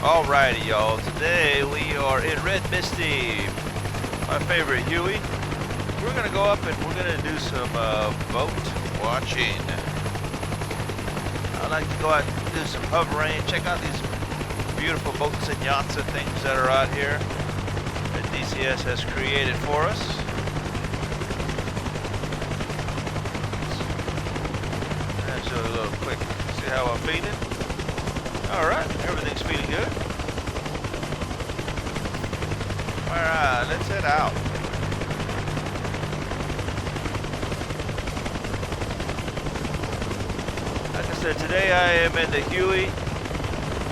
Alrighty, y'all. Today we are in Red Misty, my favorite Huey. We're gonna go up and we're gonna do some boat watching. I like to go out and do some hovering, check out these beautiful boats and yachts and things that are out here that DCS has created for us. And show a little quick, see how I'm feeling. Alright, everything's feeling good. Alright, let's head out. Like I said, today I am in the Huey,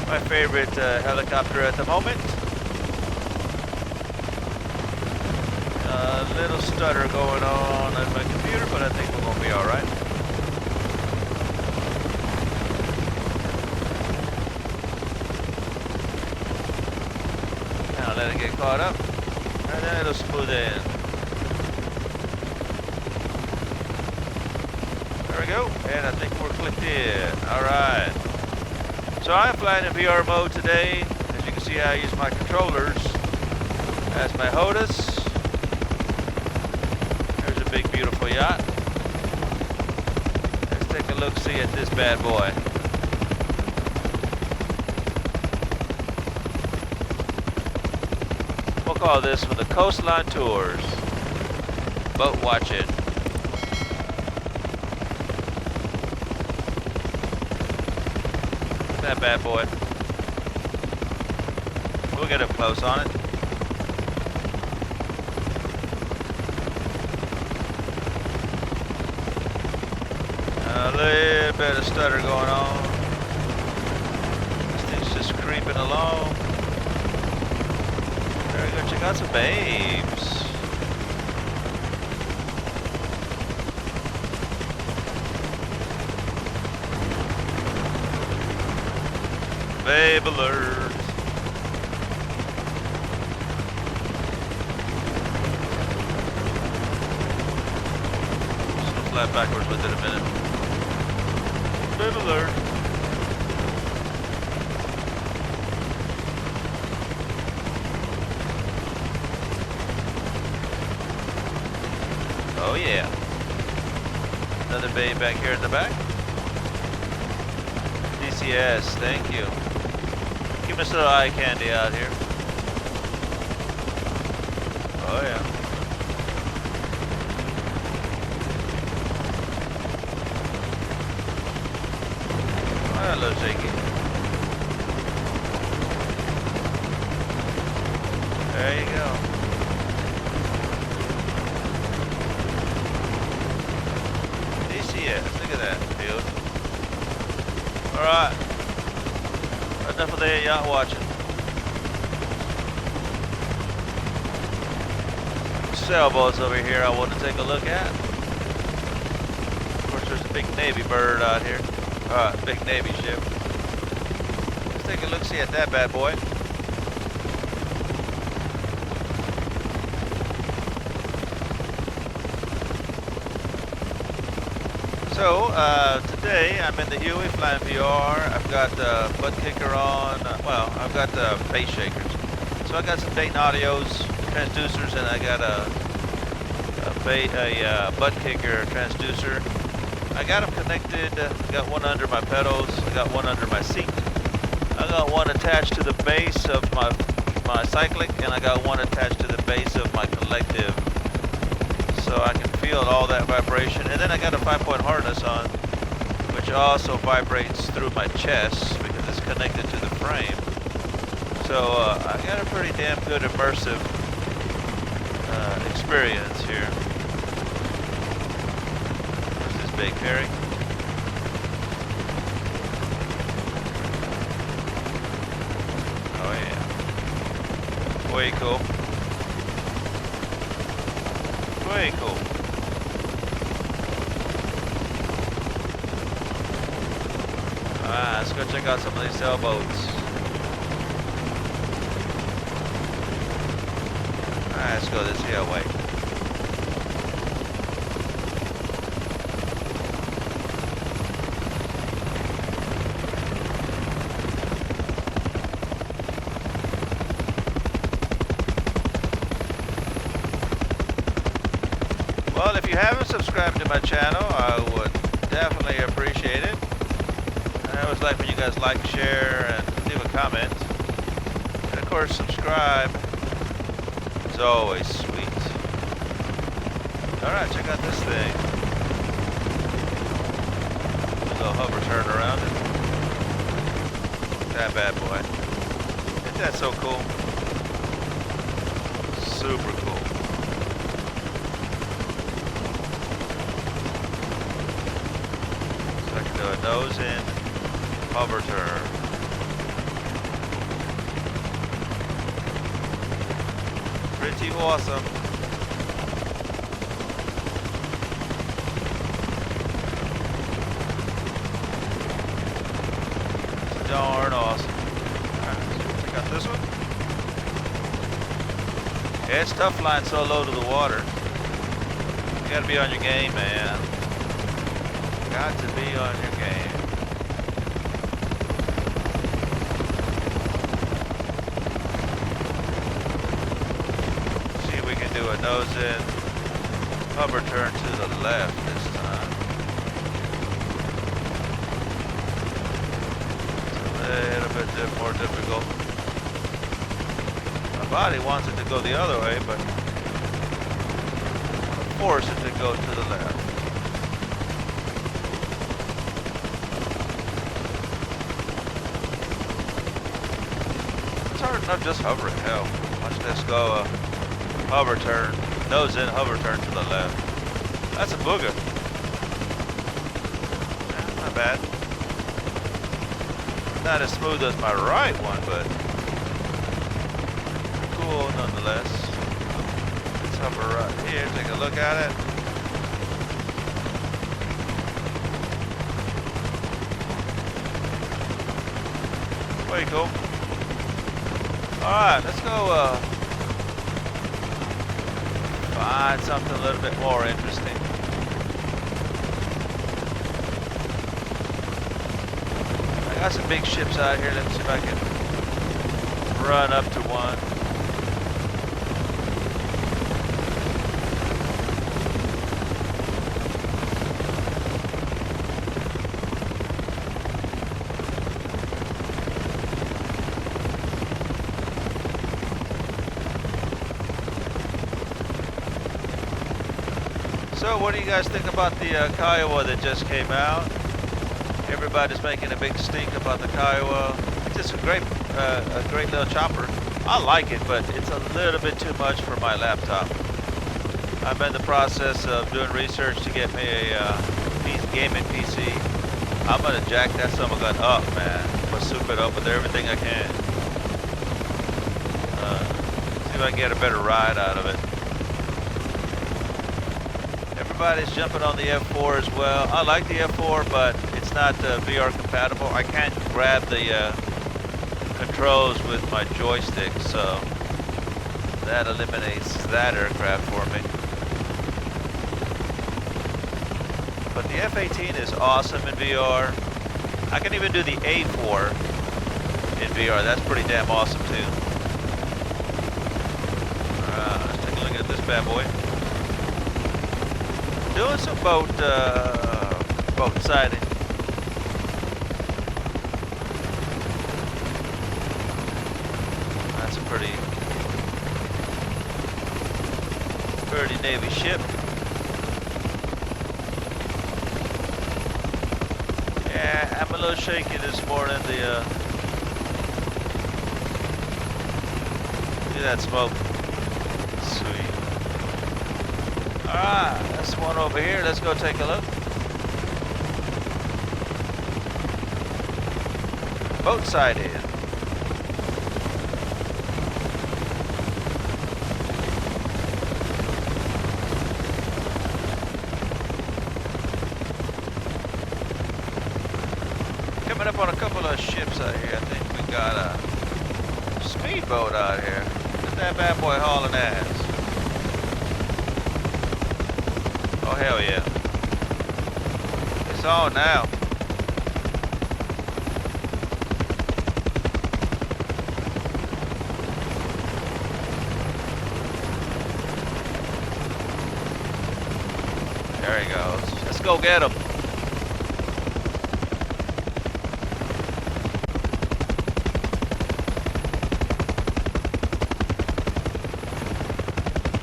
my favorite helicopter at the moment. A little stutter going on my computer, but I think we're going to be alright. Let it get caught up, and then it'll smooth in. There we go, and I think we're clicked in. Alright. So I'm flying in VR mode today. As you can see, I use my controllers as my HOTAS. There's a big, beautiful yacht. Let's take a look-see at this bad boy. We'll call this for the Coastline Tours. Boat watching. That bad boy. We'll get up close on it. A little bit of stutter going on. This thing's just creeping along. There we go, check out some babes. Babe alert. Just gonna fly backwards with it a minute. Babe alert. Oh yeah. Another babe back here in the back. DCS, thank you. Give us a little eye candy out here. Oh yeah. Oh, a little shaky. There you go. Look at that, dude. Alright. Enough of the yacht watching. Sailboats over here I want to take a look at. Of course, there's a big Navy bird out here. Alright, big Navy ship. Let's take a look-see at that bad boy. So, today I'm in the Huey flying VR. I've got the butt kicker on. Well, I've got the bass shakers. So I got some Dayton Audios, transducers, and I got a butt kicker transducer. I got them connected. I got one under my pedals. I got one under my seat. I got one attached to the base of my cyclic, and I got one attached to the base of my collective. So I can feel all that vibration. And then I got a 5-point harness on, which also vibrates through my chest because it's connected to the frame. So I got a pretty damn good immersive experience here. There's this big ferry. Oh yeah. Way cool. Way cool. Alright, let's go check out some of these sailboats. Alright, let's go this here way. Well, if you haven't subscribed to my channel, I would definitely appreciate it. I always like when you guys like, share, and leave a comment. And of course, subscribe. It's always sweet. Alright, check out this thing. A little hover turn around it. That bad boy. Isn't that so cool? Super cool. So I can do a nose in, hover turn. Pretty awesome. Darn awesome. Alright, check out this one. Yeah, it's tough flying so low to the water. You gotta be on your game, man. Got to be on your game. See if we can do a nose in, hover turn to the left this time. It's a little bit more difficult. My body wants it to go the other way, but I force it to go to the left. It's hard enough just hovering. Hell, watch this go. Hover turn, nose in, hover turn to the left. That's a booger. Yeah, not bad. Not as smooth as my right one, but cool nonetheless. Let's hover right here, take a look at it. Pretty cool. Alright, let's go find something a little bit more interesting. I got some big ships out here. Let me see if I can run up to one. So what do you guys think about the Kiowa that just came out? Everybody's making a big stink about the Kiowa. It's just a great little chopper. I like it, but it's a little bit too much for my laptop. I'm in the process of doing research to get me a gaming PC. I'm gonna jack that son of a gun up, man. I'm gonna soup it up with everything I can. See if I can get a better ride out of it. Everybody's jumping on the F4 as well. I like the F4, but it's not VR compatible. I can't grab the controls with my joystick, so that eliminates that aircraft for me. But the F-18 is awesome in VR. I can even do the A4 in VR. That's pretty damn awesome too. Let's take a look at this bad boy. Doing some boat siding. That's a pretty Navy ship. Yeah, I'm a little shaky this morning. See that smoke? Sweet. Alright, that's one over here. Let's go take a look. Boat sided. Coming up on a couple of ships out here. I think we got a speedboat out here. Look at that bad boy hauling ass. Oh, hell yeah. It's on now. go get them.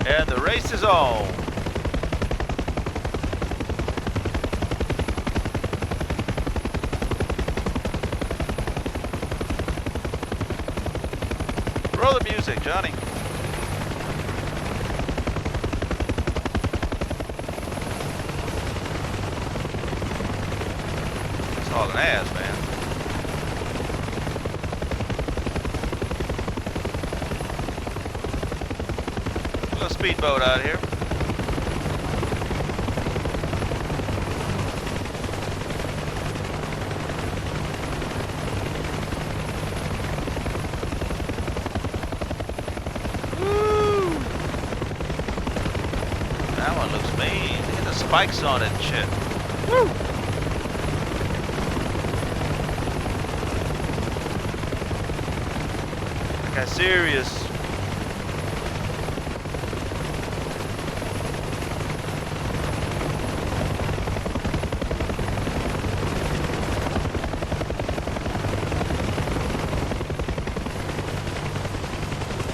And the race is on. Roll the music, Johnny. It's hauling ass, man. Little speedboat out here. That one looks mean. Look at the spikes on it and shit. Woo! That guy's serious.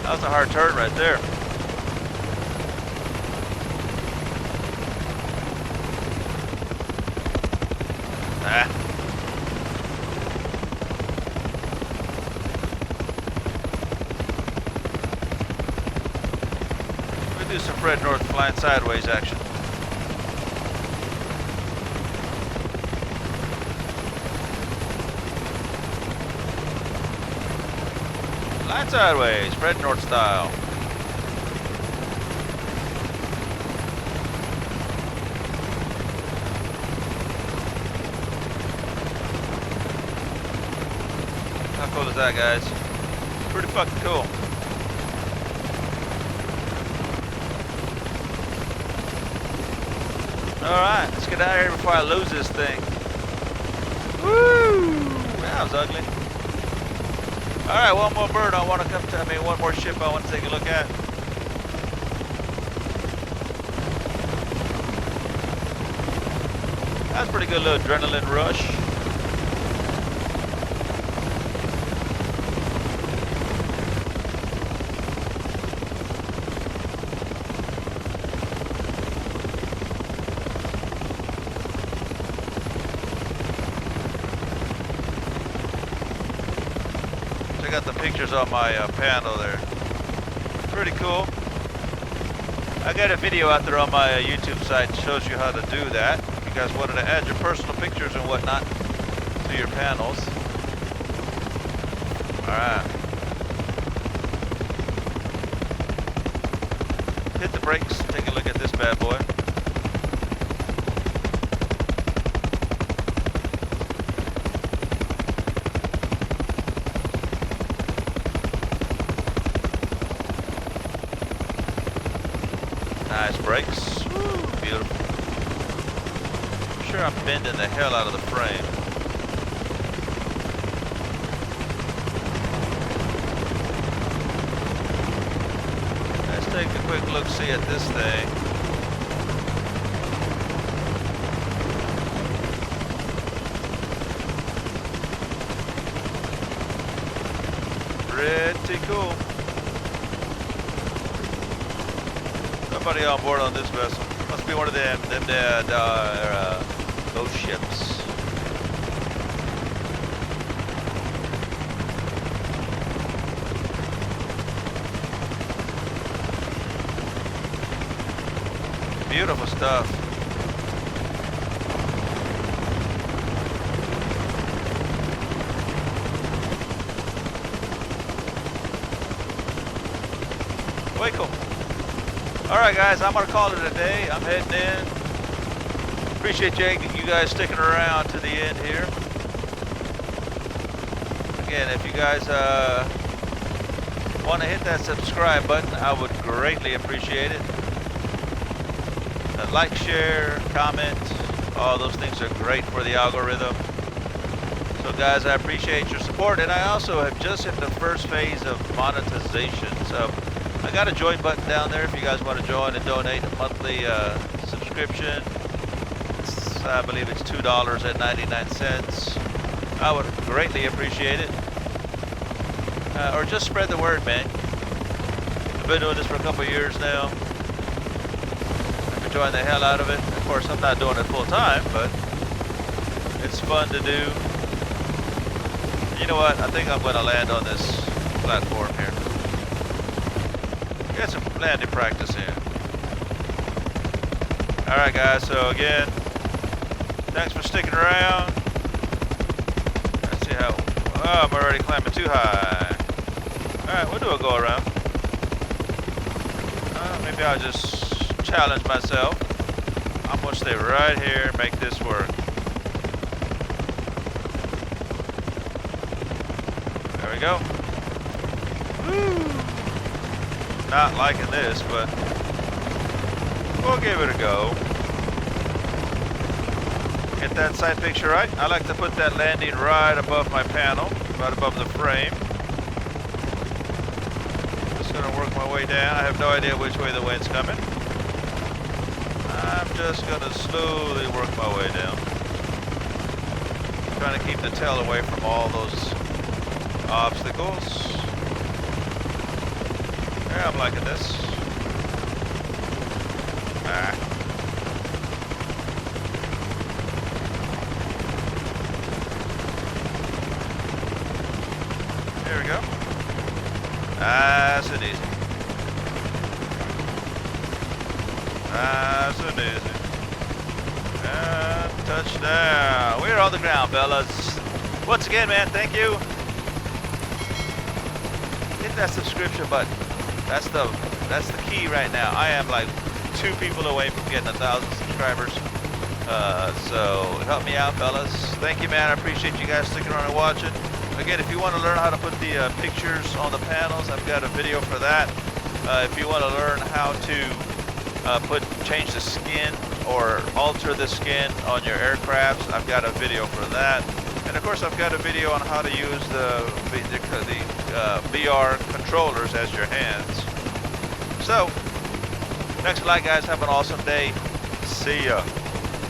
That was a hard turn right there. Do some Fred North flying sideways action. Flying sideways, Fred North style. How cool is that, guys? Pretty fucking cool. Alright, let's get out of here before I lose this thing. Woo! That was ugly. Alright, one more bird I want to come to, one more ship I want to take a look at. That's a pretty good little adrenaline rush. I got the pictures on my panel there. Pretty cool. I got a video out there on my YouTube site that shows you how to do that. If you guys wanted to add your personal pictures and whatnot to your panels. Alright. Hit the brakes, take a look at this bad boy. Nice brakes. Woo, beautiful. I'm sure I'm bending the hell out of the frame. Let's take a quick look-see at this thing. Pretty cool. Somebody on board on this vessel. Must be one of them ghost ships. Beautiful stuff. Way cool. Alright guys, I'm going to call it a day. I'm heading in. Appreciate you guys sticking around to the end here. Again, if you guys want to hit that subscribe button, I would greatly appreciate it. Like, share, comment, all those things are great for the algorithm. So guys, I appreciate your support, and I also have just hit the first phase of monetization. So I got a join button down there if you guys want to join and donate a monthly subscription. It's I believe it's $2.99. I would greatly appreciate it. Or just spread the word, man. I've been doing this for a couple of years now. I'm enjoying the hell out of it. Of course, I'm not doing it full time, but it's fun to do. You know what? I think I'm going to land on this platform here. Get some landing practice in. Alright guys, so again, thanks for sticking around. Let's see how, oh, I'm already climbing too high. Alright, we'll do a go around. Maybe I'll just challenge myself. I'm gonna stay right here and make this work. There we go. Woo! Not liking this, but we'll give it a go. Get that side picture right. I like to put that landing right above my panel, right above the frame. Just gonna work my way down. I have no idea which way the wind's coming. I'm just gonna slowly work my way down. Trying to keep the tail away from all those obstacles. Yeah, I'm liking this. Here we go. Nice and easy. Nice and easy. And touchdown. We're on the ground, fellas. Once again, man, thank you. Hit that subscription button. That's the key right now. I am like 2 people away from getting 1,000 subscribers. So help me out, fellas. Thank you, man. I appreciate you guys sticking around and watching. Again, if you want to learn how to put the pictures on the panels, I've got a video for that. If you want to learn how to change the skin or alter the skin on your aircrafts, I've got a video for that. And of course, I've got a video on how to use the VR controllers as your hands. So, thanks a lot, guys. Have an awesome day. See ya.